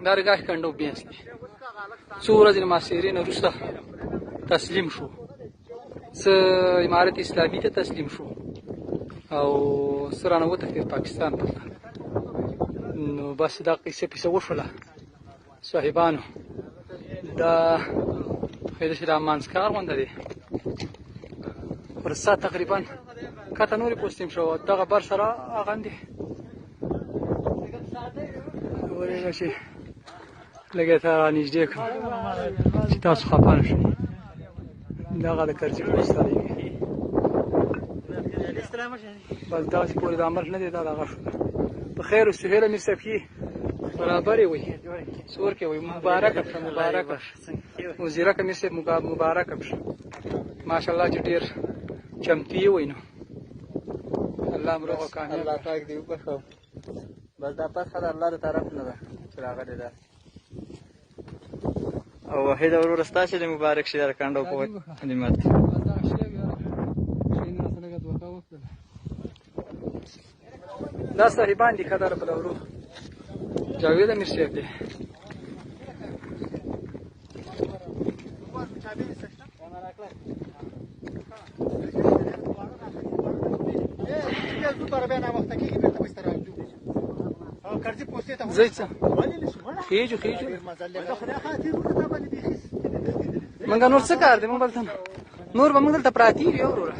درگاه کنډو بیاس دی. څو ورځې محاصرې نه وروسته تسلیم شو، څه امارت اسلامي ته تسلیم شو او څه رانه وتښتېد پاکستان ته. نو بس دا قصه پیسه وشوله صاحبانو. دا داسې دا منځکار غونډه دی، پر ساعت تقریبا کته نورې پوستیم شو دغه بر سره اغاندې ورېږه چې لږ ته رانږدې کړم چې تاسو خفه نه شئ. دغه د کرزي پوسټ دی، بس داسې پورې د عمل نه دی. دا دغه شو په خیر و سهیله میر صاحب کې برابرې وي څور کې وي مبارکه پشه مبارکه وزیرکه میر صاحب مبارکه پشه ماشاءالله چې ډېر چمتو یې وي. نو الله مروغه کامیاب الله پاک دې وبخښو. بس دا پسخه د الله د طرف نه ده چې راغلې ده. او وحید وروره ستا چې دې مبارک شي د کنډو په خدمت. دا صاحبان دي ښه په ورو جاوید امیر صاحب دی. زه څه خېجو منګه نور څه کار دی؟ موږ بلته نور به موږ دلته پراته یو وروره